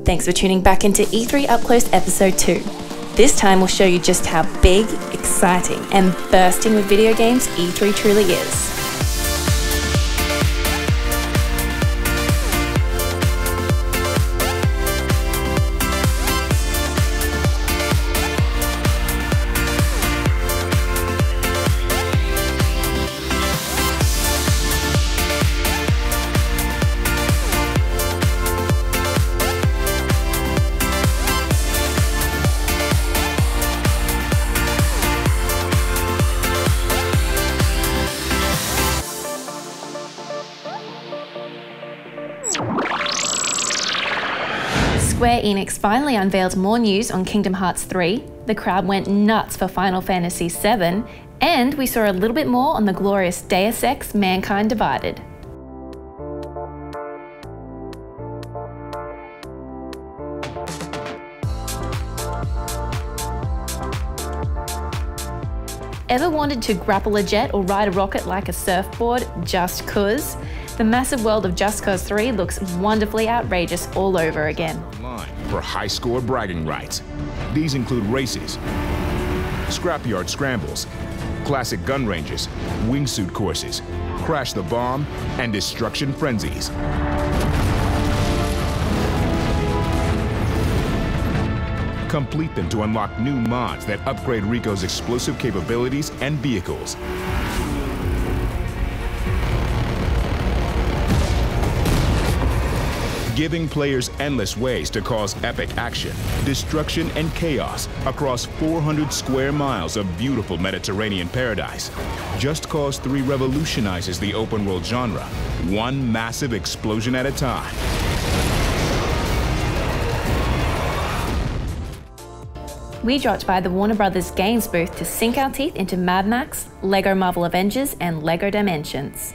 Thanks for tuning back into E3 Upclose Episode 2. This time we'll show you just how big, exciting and bursting with video games E3 truly is. Square Enix finally unveiled more news on Kingdom Hearts 3, the crowd went nuts for Final Fantasy VII, and we saw a little bit more on the glorious Deus Ex: Mankind Divided. Ever wanted to grapple a jet or ride a rocket like a surfboard just 'cause? The massive world of Just Cause 3 looks wonderfully outrageous all over again. For high score bragging rights. These include races, scrapyard scrambles, classic gun ranges, wingsuit courses, crash the bomb, and destruction frenzies. Complete them to unlock new mods that upgrade Rico's explosive capabilities and vehicles. Giving players endless ways to cause epic action, destruction, and chaos across 400 square miles of beautiful Mediterranean paradise. Just Cause 3 revolutionizes the open-world genre, one massive explosion at a time. We dropped by the Warner Bros. Games booth to sink our teeth into Mad Max, LEGO Marvel Avengers, and LEGO Dimensions.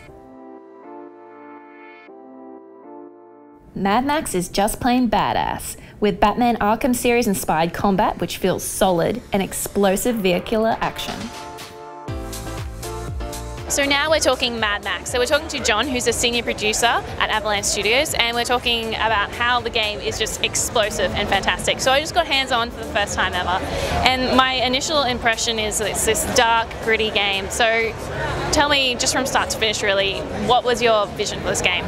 Mad Max is just plain badass, with Batman Arkham series inspired combat which feels solid and explosive vehicular action. So now we're talking Mad Max. So we're talking to John, who's a senior producer at Avalanche Studios, and we're talking about how the game is just explosive and fantastic. So I just got hands-on for the first time ever, and my initial impression is that it's this dark, gritty game. So tell me, just from start to finish really, what was your vision for this game?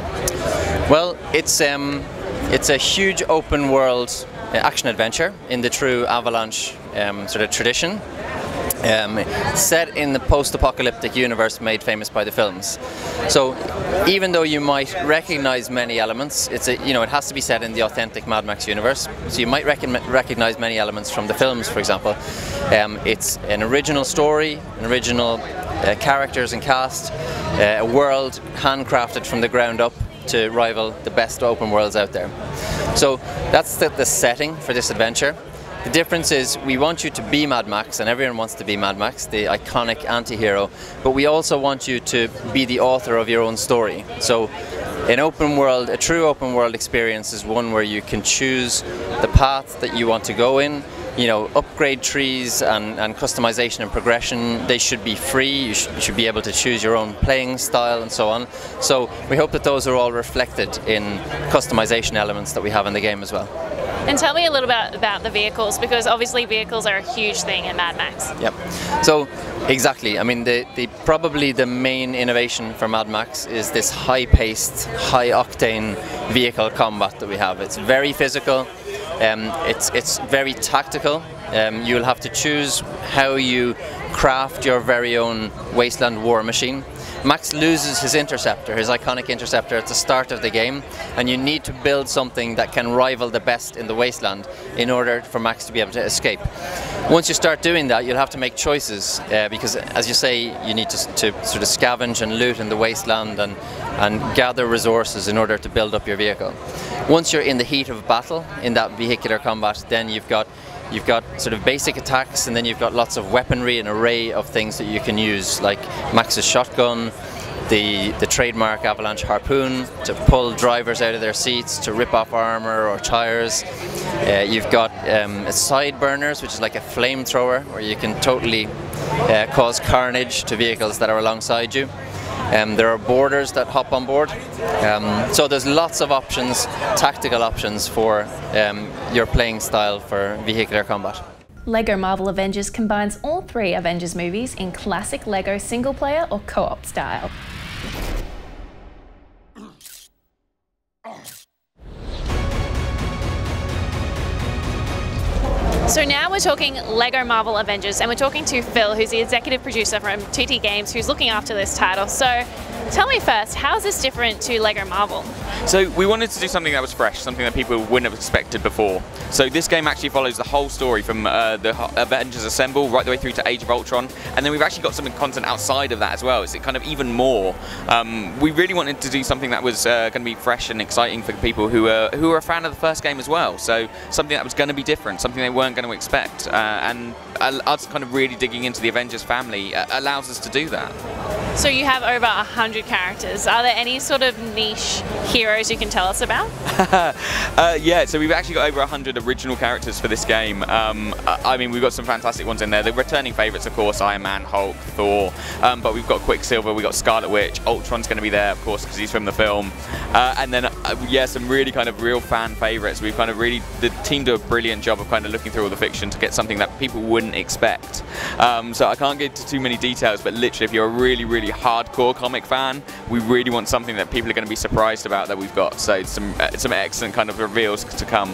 Well, it's a huge open world action adventure in the true Avalanche sort of tradition. Set in the post-apocalyptic universe made famous by the films. So even though you might recognize many elements, it has to be set in the authentic Mad Max universe. So you might recognize many elements from the films, for example. It's an original story, an original characters and cast, a world handcrafted from the ground up to rival the best open worlds out there. So that's the setting for this adventure. The difference is we want you to be Mad Max, and everyone wants to be Mad Max, the iconic anti-hero, but we also want you to be the author of your own story. So a true open world experience is one where you can choose the path that you want to go in. Upgrade trees and customization and progression, they should be free. You should be able to choose your own playing style and so on. So we hope that those are all reflected in customization elements that we have in the game as well. And tell me a little bit about the vehicles, because obviously vehicles are a huge thing in Mad Max. Yep. So exactly. I mean, probably the main innovation for Mad Max is this high-paced, high-octane vehicle combat that we have. It's very physical. It's very tactical. You'll have to choose how you craft your very own wasteland war machine. Max loses his interceptor, his iconic interceptor, at the start of the game, and you need to build something that can rival the best in the wasteland in order for Max to be able to escape. Once you start doing that, you'll have to make choices, because as you say, you need to sort of scavenge and loot in the wasteland and gather resources in order to build up your vehicle. Once you're in the heat of battle, in that vehicular combat, then you've got sort of basic attacks, and then you've got lots of weaponry, an array of things that you can use, like Max's shotgun, the trademark Avalanche harpoon to pull drivers out of their seats, to rip off armor or tires. You've got side burners, which is like a flamethrower where you can totally cause carnage to vehicles that are alongside you. There are boarders that hop on board. So there's lots of options, tactical options for your playing style for vehicular combat. LEGO Marvel Avengers combines all 3 Avengers movies in classic LEGO single-player or co-op style. So now we're talking LEGO Marvel Avengers, and we're talking to Phil, who's the executive producer from TT Games, who's looking after this title. So tell me first, how is this different to LEGO Marvel? So we wanted to do something that was fresh, something that people wouldn't have expected before. So this game actually follows the whole story from the Avengers Assemble right the way through to Age of Ultron, and then we've actually got some content outside of that as well. It's kind of even more. We really wanted to do something that was going to be fresh and exciting for people who are a fan of the first game as well. So something that was going to be different, something they weren't going to expect, and us kind of really digging into the Avengers family allows us to do that. So you have over 100 characters. Are there any sort of niche heroes you can tell us about? Yeah, so we've actually got over 100 original characters for this game. I mean, we've got some fantastic ones in there. The returning favourites, of course, Iron Man, Hulk, Thor, but we've got Quicksilver, we've got Scarlet Witch, Ultron's going to be there, of course, because he's from the film. And then, yeah, some really kind of real fan favourites. We've kind of really, the team do a brilliant job of kind of looking through all the fiction to get something that people wouldn't expect. So I can't get into too many details, but literally, if you're a really, really hardcore comic fan, we really want something that people are going to be surprised about that we've got. So some excellent kind of reveals to come.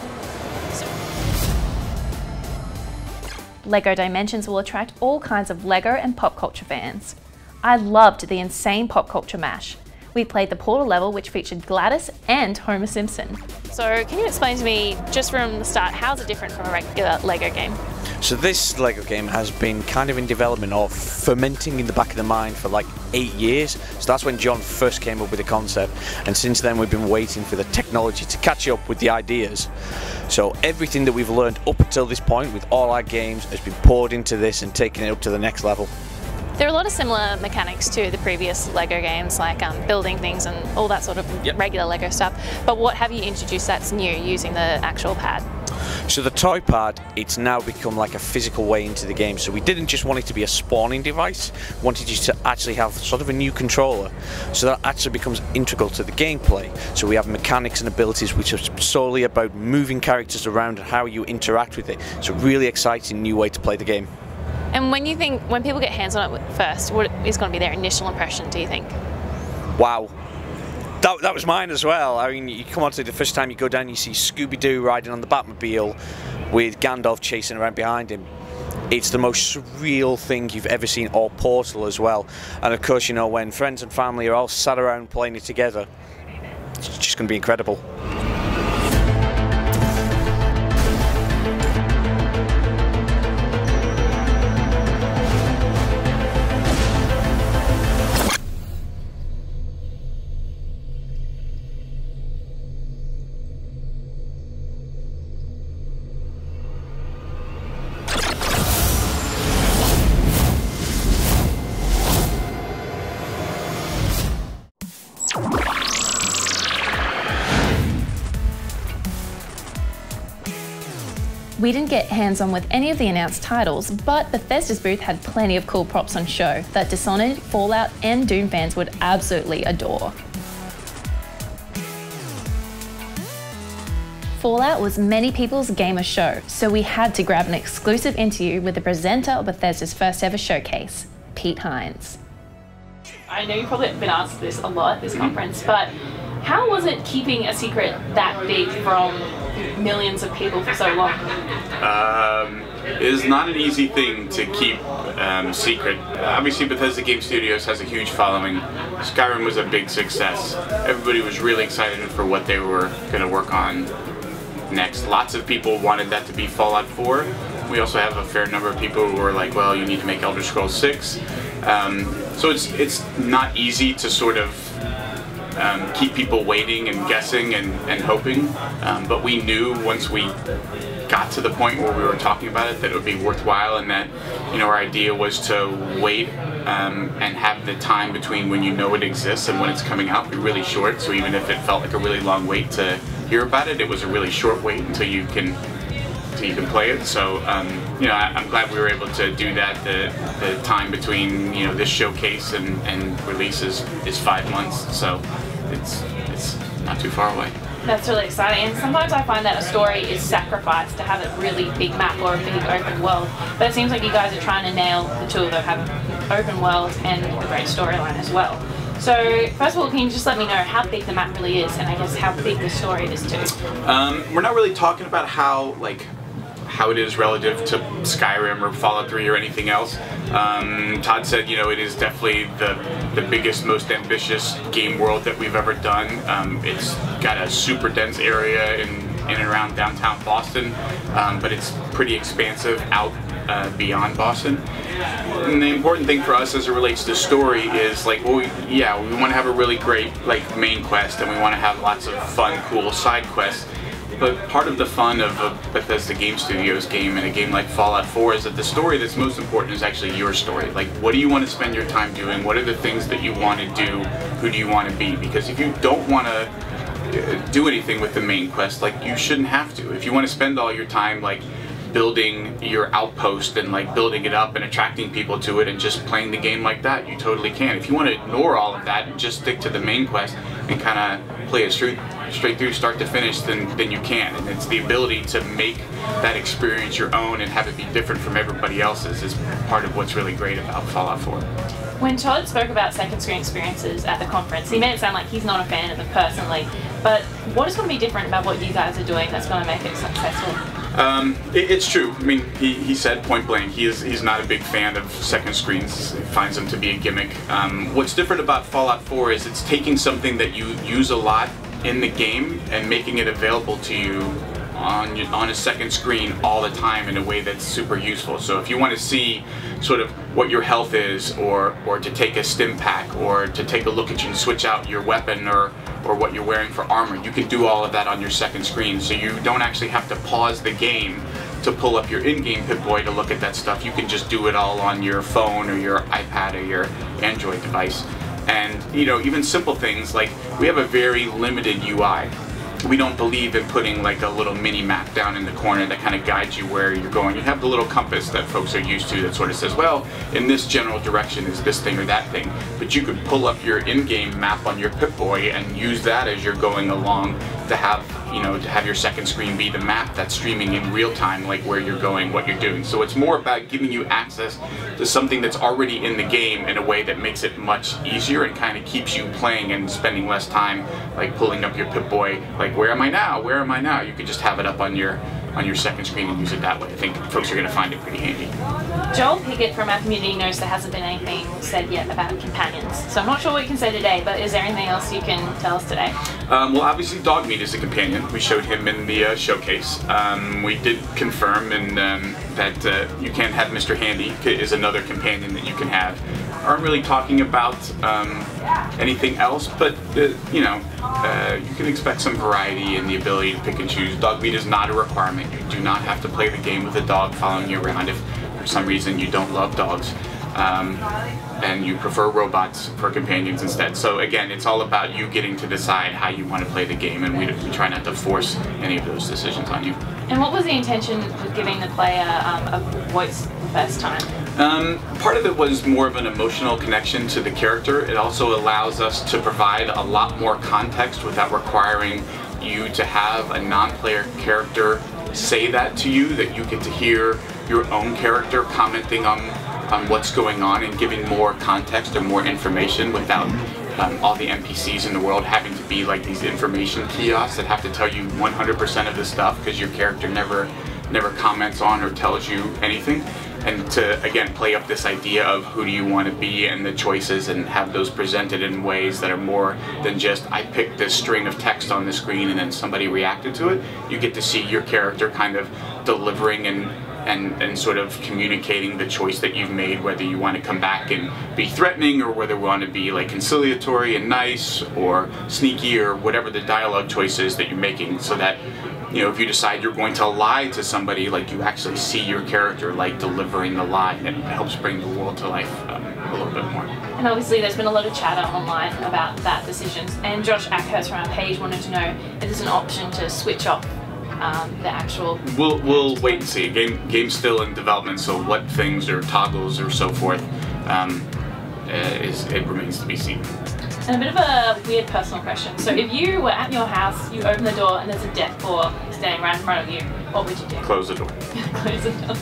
LEGO Dimensions will attract all kinds of LEGO and pop culture fans. I loved the insane pop culture mash. We played the Portal level, which featured Gladys and Homer Simpson. So can you explain to me, just from the start, how is it different from a regular LEGO game? So this LEGO game has been kind of in development or fermenting in the back of the mind for like 8 years. So that's when John first came up with the concept, and since then we've been waiting for the technology to catch up with the ideas. So everything that we've learned up until this point with all our games has been poured into this and taken it up to the next level. There are a lot of similar mechanics to the previous LEGO games, like building things and all that sort of regular LEGO stuff. But what have you introduced that's new using the actual pad? So the toy pad, it's now become like a physical way into the game. So we didn't just want it to be a spawning device, we wanted you to actually have sort of a new controller. So that actually becomes integral to the gameplay. So we have mechanics and abilities which are solely about moving characters around and how you interact with it. It's a really exciting new way to play the game. And when people get hands on it first, what is going to be their initial impression, do you think? Wow. That was mine as well. I mean, you come onto the first time you go down, you see Scooby-Doo riding on the Batmobile with Gandalf chasing around behind him. It's the most surreal thing you've ever seen, or Portal as well. And of course, you know, when friends and family are all sat around playing it together, it's just going to be incredible. We didn't get hands-on with any of the announced titles, but Bethesda's booth had plenty of cool props on show that Dishonored, Fallout and Doom fans would absolutely adore. Fallout was many people's gamer show, so we had to grab an exclusive interview with the presenter of Bethesda's first ever showcase, Pete Hines. I know you've probably been asked this a lot at this conference, but how was it keeping a secret that big from millions of people for so long? It is not an easy thing to keep secret. Obviously Bethesda Game Studios has a huge following. Skyrim was a big success. Everybody was really excited for what they were going to work on next. Lots of people wanted that to be Fallout 4. We also have a fair number of people who were like, well, you need to make Elder Scrolls 6. So it's not easy to sort of keep people waiting and guessing and hoping, but we knew once we got to the point where we were talking about it that it would be worthwhile, and that, you know, our idea was to wait and have the time between when you know it exists and when it's coming out be really short. So even if it felt like a really long wait to hear about it, it was a really short wait until you can you can play it. So you know, I'm glad we were able to do that. The time between, you know, this showcase and release is 5 months, so it's not too far away. That's really exciting, and sometimes I find that a story is sacrificed to have a really big map or a big open world, but it seems like you guys are trying to nail the two of them, have an open world and a great storyline as well. So first of all, can you just let me know how big the map really is, and I guess how big the story is too? We're not really talking about how it is relative to Skyrim or Fallout 3 or anything else. Todd said, you know, it is definitely the biggest, most ambitious game world that we've ever done. It's got a super dense area in and around downtown Boston, but it's pretty expansive out beyond Boston. And the important thing for us as it relates to story is, like, well, we want to have a really great, like, main quest, and we want to have lots of fun, cool side quests. But part of the fun of a Bethesda Game Studios game and a game like Fallout 4 is that the story that's most important is actually your story. Like, what do you want to spend your time doing? What are the things that you want to do? Who do you want to be? Because if you don't want to do anything with the main quest, like, you shouldn't have to. If you want to spend all your time, like, building your outpost and, like, building it up and attracting people to it and just playing the game like that, you totally can. If you want to ignore all of that and just stick to the main quest and kind of play it straight through start to finish, then you can. And it's the ability to make that experience your own and have it be different from everybody else's is part of what's really great about Fallout 4. When Todd spoke about second screen experiences at the conference, he made it sound like he's not a fan of them personally, but what is going to be different about what you guys are doing that's going to make it successful? It's true. I mean, he said point blank, he's not a big fan of second screens. He finds them to be a gimmick. What's different about Fallout 4 is it's taking something that you use a lot in the game and making it available to you on a second screen all the time in a way that's super useful. So if you want to see sort of what your health is, or to take a stim pack, or to take a look at you and switch out your weapon or what you're wearing for armor, you can do all of that on your second screen. So you don't actually have to pause the game to pull up your in-game Pip-Boy to look at that stuff. You can just do it all on your phone or your iPad or your Android device. And, you know, even simple things like we have a very limited UI. We don't believe in putting like a little mini map down in the corner that kind of guides you where you're going. You have the little compass that folks are used to that sort of says, well, in this general direction is this thing or that thing. But you could pull up your in-game map on your Pip-Boy and use that as you're going along to have, you know, to have your second screen be the map that's streaming in real time, like where you're going, what you're doing. So it's more about giving you access to something that's already in the game in a way that makes it much easier and kind of keeps you playing and spending less time like pulling up your Pip-Boy, like where am I now? Where am I now? You could just have it up on your second screen and use it that way. I think folks are going to find it pretty handy. Joel Pickett from our community knows there hasn't been anything said yet about companions, so I'm not sure what you can say today, but is there anything else you can tell us today? Well, obviously Dogmeat is a companion. We showed him in the showcase. We did confirm that you can have Mr. Handy is another companion that you can have. Aren't really talking about anything else, but you know, you can expect some variety and the ability to pick and choose. Dogmeat is not a requirement. You do not have to play the game with a dog following you around if for some reason you don't love dogs and you prefer robots for companions instead. So again, it's all about you getting to decide how you want to play the game, and we try not to force any of those decisions on you. And what was the intention with giving the player a voice the first time? Part of it was more of an emotional connection to the character. It also allows us to provide a lot more context without requiring you to have a non-player character say that to you, that you get to hear your own character commenting on what's going on and giving more context or more information without all the NPCs in the world having to be like these information kiosks that have to tell you 100% of the stuff because your character never comments on or tells you anything. And to, again, play up this idea of who do you want to be and the choices, and have those presented in ways that are more than just I picked this string of text on the screen and then somebody reacted to it. You get to see your character kind of delivering and sort of communicating the choice that you've made, whether you want to come back and be threatening or whether you want to be like conciliatory and nice or sneaky or whatever the dialogue choice is that you're making, so that, you know, if you decide you're going to lie to somebody, like you actually see your character like delivering the lie, and it helps bring the world to life a little bit more. And obviously there's been a lot of chatter online about that decision, and Josh Ackhurst from our page wanted to know if there's an option to switch off the actual... We'll wait and see. Game's still in development, so what things or toggles or so forth, it remains to be seen. And a bit of a weird personal question. So if you were at your house, you open the door and there's a death boar standing right in front of you, what would you do? Close the door. Close the door.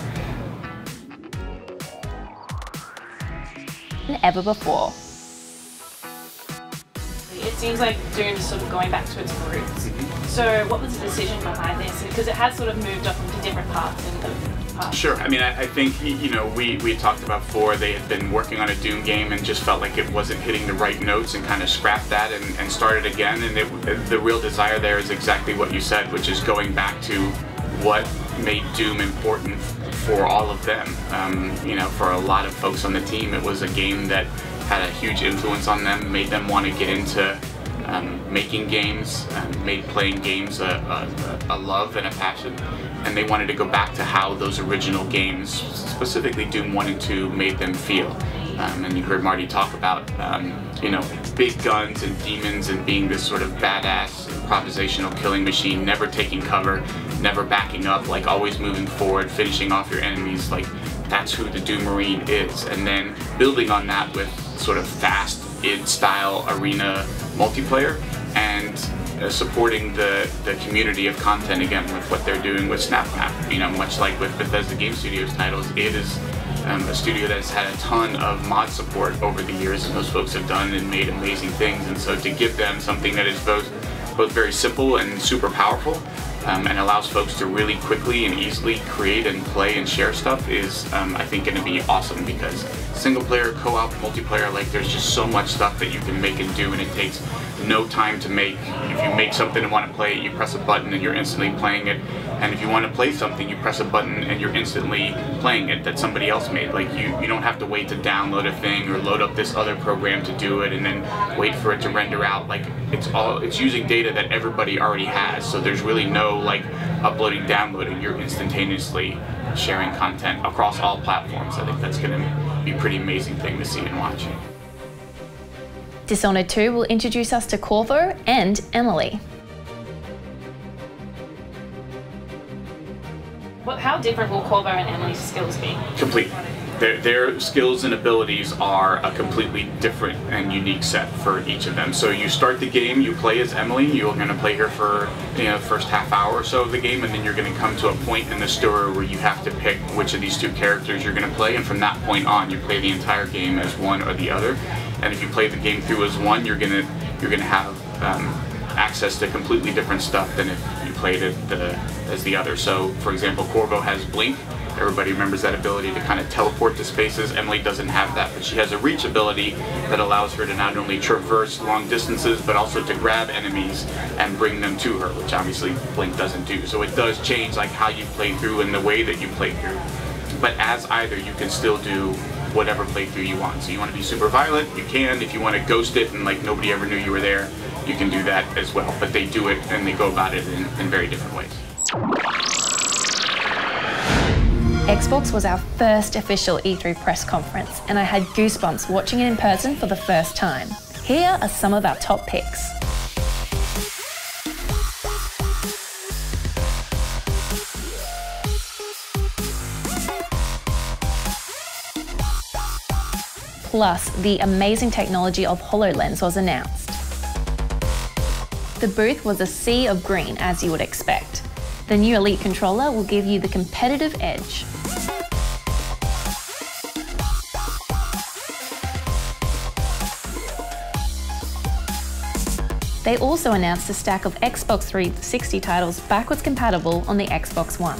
Than ever before. It seems like Doom is sort of going back to its roots. So what was the decision behind this? Because it has sort of moved off into different paths in the past. Sure. I mean, I think, you know, we talked about before, they had been working on a Doom game and just felt like it wasn't hitting the right notes and kind of scrapped that and started again. And the real desire there is exactly what you said, which is going back to what made Doom important for all of them. You know, for a lot of folks on the team, it was a game that had a huge influence on them, made them want to get into making games, made playing games a love and a passion, and they wanted to go back to how those original games, specifically Doom 1 and 2, made them feel. And you heard Marty talk about, you know, big guns and demons and being this sort of badass improvisational killing machine, never taking cover, never backing up, like always moving forward, finishing off your enemies. Like, that's who the Doom Marine is. And then building on that with sort of fast id style arena multiplayer and supporting the community of content again with what they're doing with SnapMap. You know, much like with Bethesda Game Studios titles, it is a studio that's had a ton of mod support over the years, and those folks have done and made amazing things. And so to give them something that is both very simple and super powerful, and allows folks to really quickly and easily create and play and share stuff is, I think, going to be awesome, because single player, co-op, multiplayer, like, there's just so much stuff that you can make and do, and it takes no time to make. If you make something and want to play it, you press a button and you're instantly playing it. And if you want to play something, you press a button and you're instantly playing it that somebody else made. Like, you don't have to wait to download a thing or load up this other program to do it and then wait for it to render out. Like, it's using data that everybody already has, so there's really no like uploading, downloading. You're instantaneously sharing content across all platforms. I think that's going to be a pretty amazing thing to see and watch. Dishonored 2 will introduce us to Corvo and Emily. How different will Corvo and Emily's skills be? Completely. Their skills and abilities are a completely different and unique set for each of them. So you start the game, you play as Emily, you're going to play her for the first half hour or so of the game, and then you're going to come to a point in the story where you have to pick which of these two characters you're going to play, and from that point on you play the entire game as one or the other. And if you play the game through as one, you're going to have access to completely different stuff than if you played it as the other. So, for example, Corvo has Blink. Everybody remembers that ability to kind of teleport to spaces. Emily doesn't have that, but she has a reach ability that allows her to not only traverse long distances, but also to grab enemies and bring them to her, which obviously Blink doesn't do. So it does change like how you play through and the way that you play through. But as either, you can still do whatever playthrough you want. So you want to be super violent, you can. If you want to ghost it and like nobody ever knew you were there, you can do that as well. But they do it and they go about it in very different ways. Xbox was our first official E3 press conference, and I had goosebumps watching it in person for the first time. Here are some of our top picks. Plus, the amazing technology of HoloLens was announced. The booth was a sea of green, as you would expect. The new Elite controller will give you the competitive edge. They also announced a stack of Xbox 360 titles backwards compatible on the Xbox One.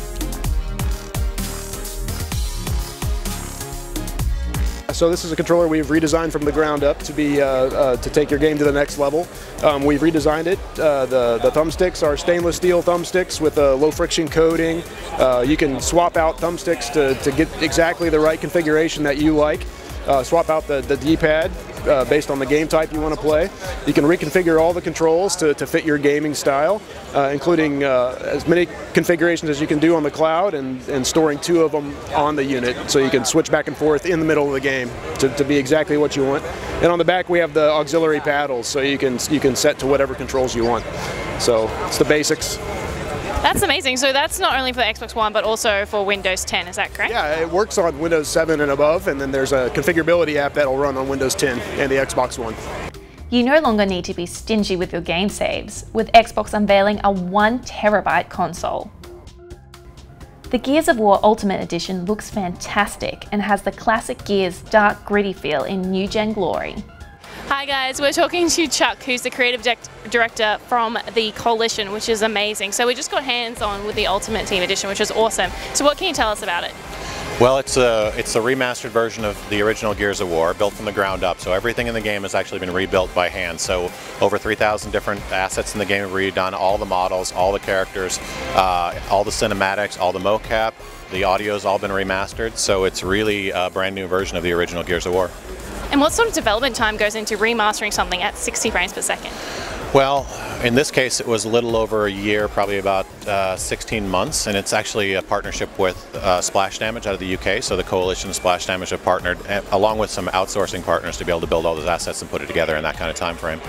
So this is a controller we've redesigned from the ground up to be to take your game to the next level. We've redesigned it. The thumbsticks are stainless steel thumbsticks with a low friction coating. You can swap out thumbsticks to get exactly the right configuration that you like. Swap out the D-pad based on the game type you want to play. You can reconfigure all the controls to fit your gaming style, including as many configurations as you can do on the cloud and storing 2 of them on the unit, so you can switch back and forth in the middle of the game to be exactly what you want. And on the back we have the auxiliary paddles, so you can set to whatever controls you want. So it's the basics. That's amazing. So that's not only for the Xbox One, but also for Windows 10, is that correct? Yeah, it works on Windows 7 and above, and then there's a configurability app that'll run on Windows 10 and the Xbox One. You no longer need to be stingy with your game saves, with Xbox unveiling a 1 terabyte console. The Gears of War Ultimate Edition looks fantastic and has the classic Gears dark gritty feel in new-gen glory. Hi guys, we're talking to Chuck, who's the creative director from the Coalition, which is amazing. So we just got hands-on with the Ultimate Team Edition, which is awesome. So what can you tell us about it? Well, it's a remastered version of the original Gears of War, built from the ground up. So everything in the game has actually been rebuilt by hand. So over 3,000 different assets in the game have redone, all the models, all the characters, all the cinematics, all the mocap. The audio's all been remastered. So it's really a brand new version of the original Gears of War. And what sort of development time goes into remastering something at 60 frames per second? Well, in this case it was a little over a year, probably about 16 months, and it's actually a partnership with Splash Damage out of the UK, so the Coalition and Splash Damage have partnered along with some outsourcing partners to be able to build all those assets and put it together in that kind of time frame.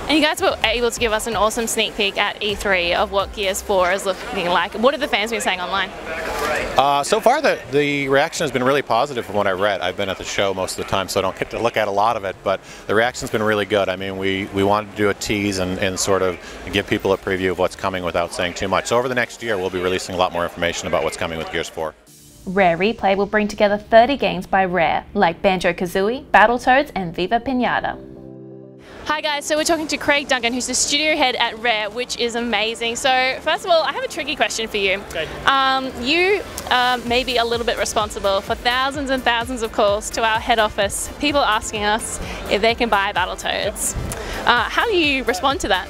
And you guys were able to give us an awesome sneak peek at E3 of what Gears 4 is looking like. What have the fans been saying online? So far the reaction has been really positive from what I read. I've been at the show most of the time, so I don't get to look at a lot of it, but the reaction's been really good. I mean, we wanted to do a tease and sort of give people a preview of what's coming without saying too much. So over the next year we'll be releasing a lot more information about what's coming with Gears 4. Rare Replay will bring together 30 games by Rare, like Banjo-Kazooie, Battletoads and Viva Pinata. Hi guys, so we're talking to Craig Duncan, who's the studio head at Rare, which is amazing. So first of all, I have a tricky question for you. Okay. You may be a little bit responsible for thousands and thousands of calls to our head office, people asking us if they can buy Battletoads. How do you respond to that?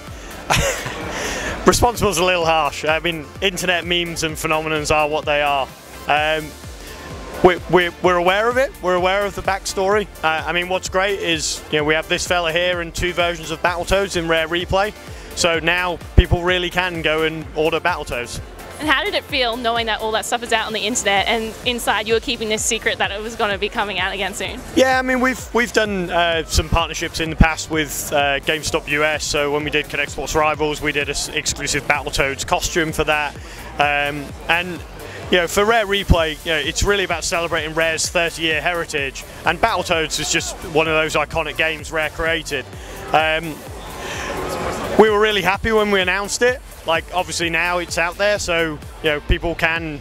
Responsible is a little harsh. I mean, internet memes and phenomenons are what they are. We're aware of it. We're aware of the backstory. I mean, what's great is, you know, we have this fella here and 2 versions of Battletoads in Rare Replay. So now people really can go and order Battletoads. And how did it feel knowing that all that stuff is out on the internet and inside you were keeping this secret that it was going to be coming out again soon? Yeah, I mean, we've done some partnerships in the past with GameStop US. So when we did Connect Sports Rivals, we did an exclusive Battletoads costume for that. And you know, for Rare Replay, you know, it's really about celebrating Rare's 30-year heritage, and Battletoads is just one of those iconic games Rare created. We were really happy when we announced it. Like, obviously now it's out there, so you know, people can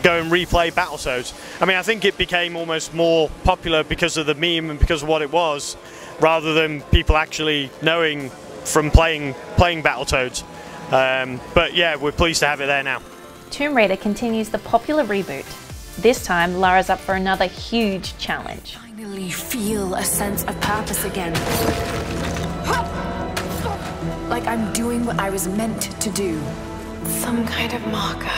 go and replay Battletoads. I mean, I think it became almost more popular because of the meme and because of what it was, rather than people actually knowing from playing Battletoads. But yeah, we're pleased to have it there now. Tomb Raider continues the popular reboot. This time, Lara's up for another huge challenge. Finally feel a sense of purpose again. Like I'm doing what I was meant to do. Some kind of marker.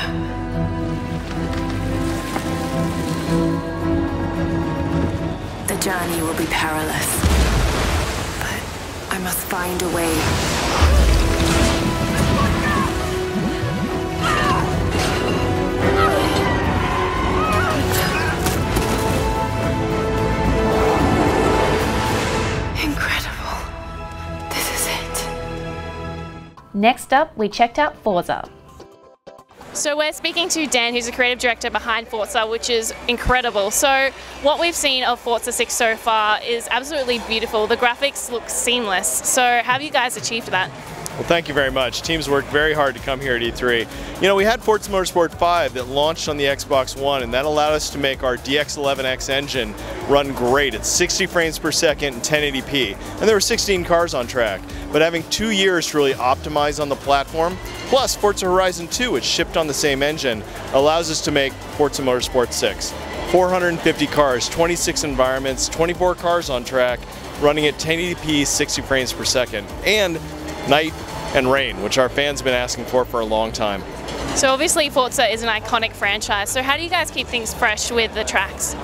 The journey will be perilous, but I must find a way. Next up, we checked out Forza. So we're speaking to Dan, who's the creative director behind Forza, which is incredible. So what we've seen of Forza 6 so far is absolutely beautiful. The graphics look seamless. So how have you guys achieved that? Well, thank you very much. Teams worked very hard to come here at E3. You know, we had Forza Motorsport 5 that launched on the Xbox One, and that allowed us to make our DX11X engine run great at 60 frames per second and 1080p. And there were 16 cars on track. But having 2 years to really optimize on the platform, plus Forza Horizon 2, which shipped on the same engine, allows us to make Forza Motorsport 6. 450 cars, 26 environments, 24 cars on track, running at 1080p, 60 frames per second. And night and rain, which our fans have been asking for a long time. So obviously Forza is an iconic franchise, so how do you guys keep things fresh with the tracks?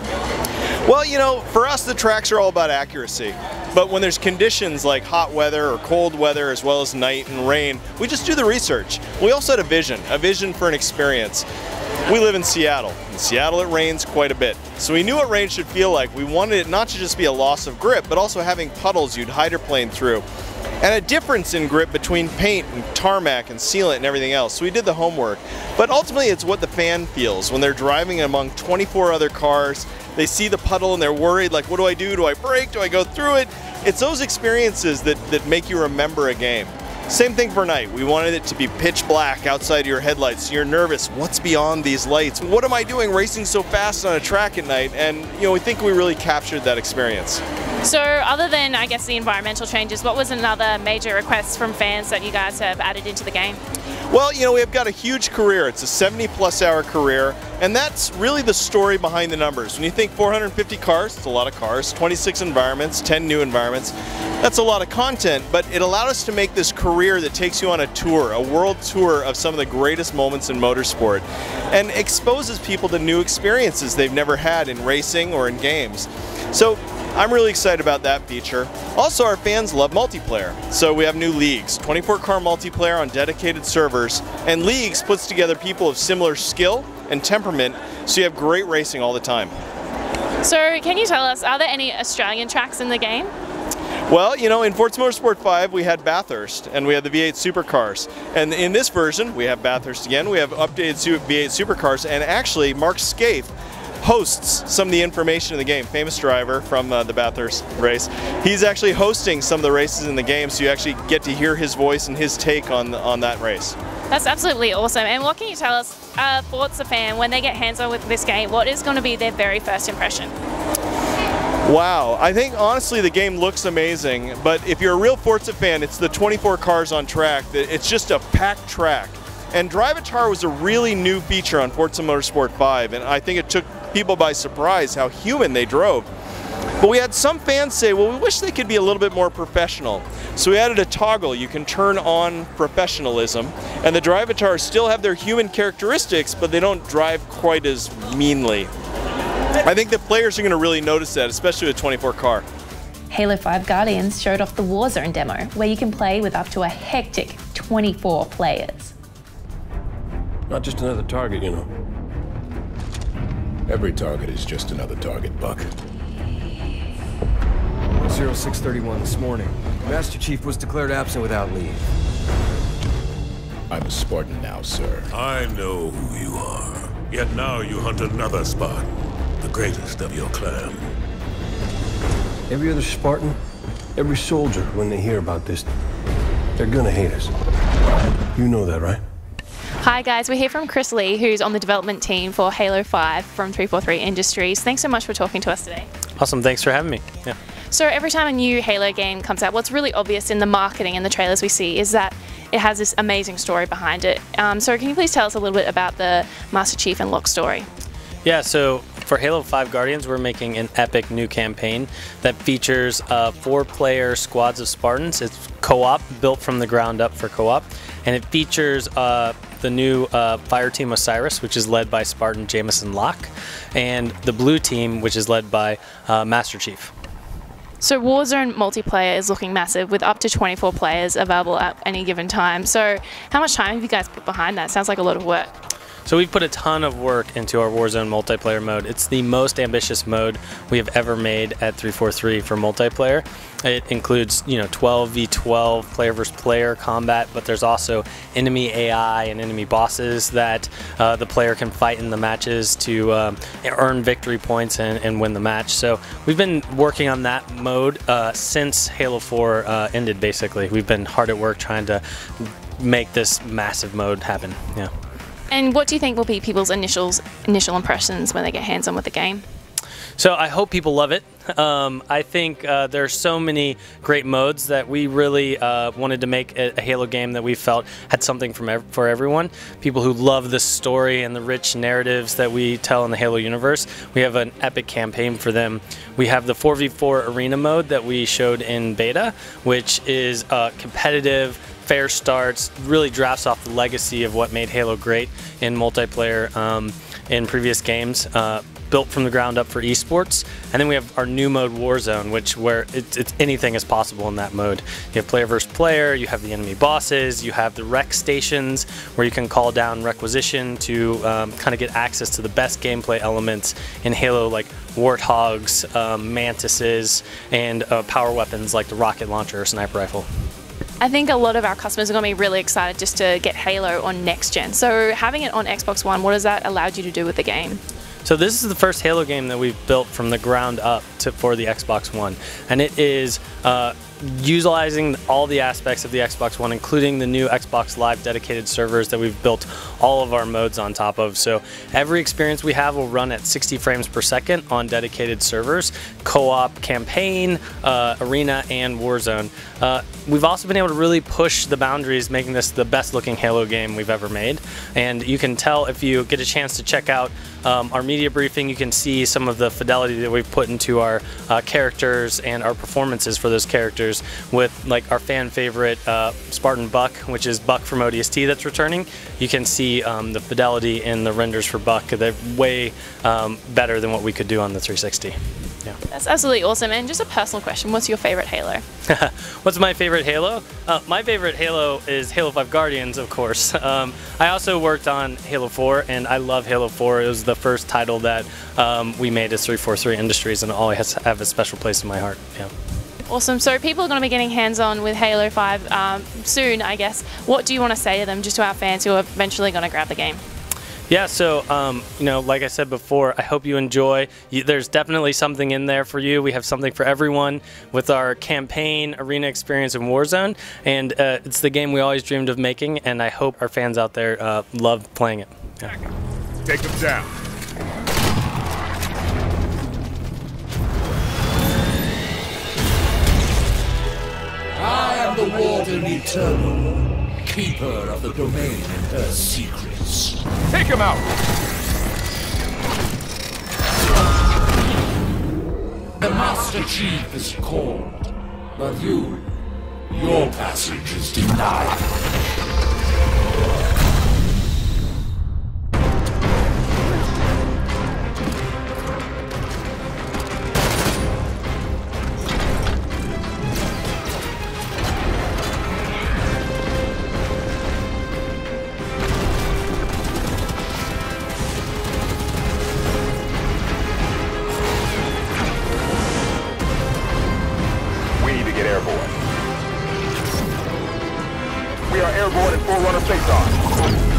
Well, you know, for us the tracks are all about accuracy, but when there's conditions like hot weather or cold weather as well as night and rain, we just do the research. We also had a vision for an experience. We live in Seattle. In Seattle it rains quite a bit, so we knew what rain should feel like. We wanted it not to just be a loss of grip, but also having puddles you'd hydroplane through. and a difference in grip between paint and tarmac and sealant and everything else. So we did the homework. But ultimately it's what the fan feels when they're driving among 24 other cars. They see the puddle and they're worried, like, what do I do? Do I brake? Do I go through it? It's those experiences that make you remember a game. Same thing for night. We wanted it to be pitch black outside your headlights. You're nervous. What's beyond these lights? What am I doing racing so fast on a track at night? And we think we really captured that experience. So other than, I guess, the environmental changes, what was another major request from fans that you guys have added into the game? Well, we've got a huge career. It's a 70+ hour career, and that's really the story behind the numbers. When you think 450 cars, it's a lot of cars, 26 environments, 10 new environments. That's a lot of content, but it allowed us to make this career that takes you on a tour, a world tour of some of the greatest moments in motorsport, and exposes people to new experiences they've never had in racing or in games. So I'm really excited about that feature. Also, our fans love multiplayer. So we have new leagues, 24-car multiplayer on dedicated servers, and leagues puts together people of similar skill and temperament, so you have great racing all the time. So can you tell us, are there any Australian tracks in the game? Well, in Forza Motorsport 5 we had Bathurst and we had the V8 supercars, and in this version we have Bathurst again, we have updated V8 supercars, and actually Mark Scaife hosts some of the information in the game. Famous driver from the Bathurst race. He's actually hosting some of the races in the game, so you actually get to hear his voice and his take on that race. That's absolutely awesome. And what can you tell us, a Forza fan, when they get hands-on with this game, what is going to be their very first impression? Wow, I think honestly the game looks amazing, but if you're a real Forza fan, it's the 24 cars on track. It's just a packed track. And Drivatar was a really new feature on Forza Motorsport 5, and I think it took people by surprise how human they drove. But we had some fans say, well, we wish they could be a little bit more professional. So we added a toggle. You can turn on professionalism, and the Drivatars still have their human characteristics, but they don't drive quite as meanly. I think the players are going to really notice that, especially with a 24 car. Halo 5 Guardians showed off the Warzone demo, where you can play with up to a hectic 24 players. Not just another target, Every target is just another target, Buck. 0631 this morning. Master Chief was declared absent without leave. I'm a Spartan now, sir. I know who you are. Yet now you hunt another Spartan, the greatest of your clan. Every other Spartan, every soldier, when they hear about this, they're gonna hate us. You know that, right? Hi guys, we're here from Chris Lee, who's on the development team for Halo 5 from 343 Industries. Thanks so much for talking to us today. Awesome, thanks for having me. Yeah. So every time a new Halo game comes out, what's really obvious in the marketing and the trailers we see is that it has this amazing story behind it. So can you please tell us a little bit about the Master Chief and Locke story? Yeah, so for Halo 5 Guardians, we're making an epic new campaign that features 4-player squads of Spartans. It's co-op, built from the ground up for co-op, and it features the new Fire Team Osiris, which is led by Spartan Jameson Locke, and the Blue Team, which is led by Master Chief. So Warzone multiplayer is looking massive, with up to 24 players available at any given time. So how much time have you guys put behind that? Sounds like a lot of work. So we've put a ton of work into our Warzone multiplayer mode. It's the most ambitious mode we have ever made at 343 for multiplayer. It includes, 12v12 player versus player combat, but there's also enemy AI and enemy bosses that the player can fight in the matches to earn victory points and win the match. So we've been working on that mode since Halo 4 ended, basically. We've been hard at work trying to make this massive mode happen. Yeah. And what do you think will be people's initial impressions when they get hands-on with the game? So I hope people love it. I think there's so many great modes that we really wanted to make a Halo game that we felt had something for everyone. People who love the story and the rich narratives that we tell in the Halo universe. We have an epic campaign for them. We have the 4v4 arena mode that we showed in beta, which is competitive, fair starts, really drafts off the legacy of what made Halo great in multiplayer in previous games, built from the ground up for esports. And then we have our new mode Warzone, where it's anything is possible in that mode. You have player versus player, you have the enemy bosses, you have the rec stations where you can call down requisition to kind of get access to the best gameplay elements in Halo, like warthogs, mantises, and power weapons like the rocket launcher or sniper rifle. I think a lot of our customers are going to be really excited just to get Halo on next gen. So having it on Xbox One, what has that allowed you to do with the game? So this is the first Halo game that we've built from the ground up for the Xbox One, and it is utilizing all the aspects of the Xbox One, including the new Xbox Live dedicated servers that we've built all of our modes on top of. So every experience we have will run at 60 frames per second on dedicated servers, co-op, campaign, arena, and Warzone. We've also been able to really push the boundaries, making this the best looking Halo game we've ever made. And you can tell if you get a chance to check out our media briefing, you can see some of the fidelity that we've put into our characters and our performances for those characters, with like our fan favorite Spartan Buck, which is Buck from ODST that's returning. You can see the fidelity in the renders for Buck. They're way better than what we could do on the 360. Yeah. That's absolutely awesome. And just a personal question, what's your favorite Halo? What's my favorite Halo? My favorite Halo is Halo 5 Guardians, of course. I also worked on Halo 4, and I love Halo 4. It was the first title that we made as 343 Industries, and it always have a special place in my heart. Yeah. Awesome. So people are going to be getting hands-on with Halo 5 soon, I guess. What do you want to say to them, just to our fans who are eventually going to grab the game? Yeah, so, you know, like I said before, I hope you enjoy. There's definitely something in there for you. We have something for everyone with our campaign, arena experience, and Warzone. And it's the game we always dreamed of making, and I hope our fans out there love playing it. Yeah. Take them down. I am the Warden Eternal, keeper of the domain and her secrets. Take him out! The Master Chief is called, but your passage is denied. We are airborne and Forerunner face-on.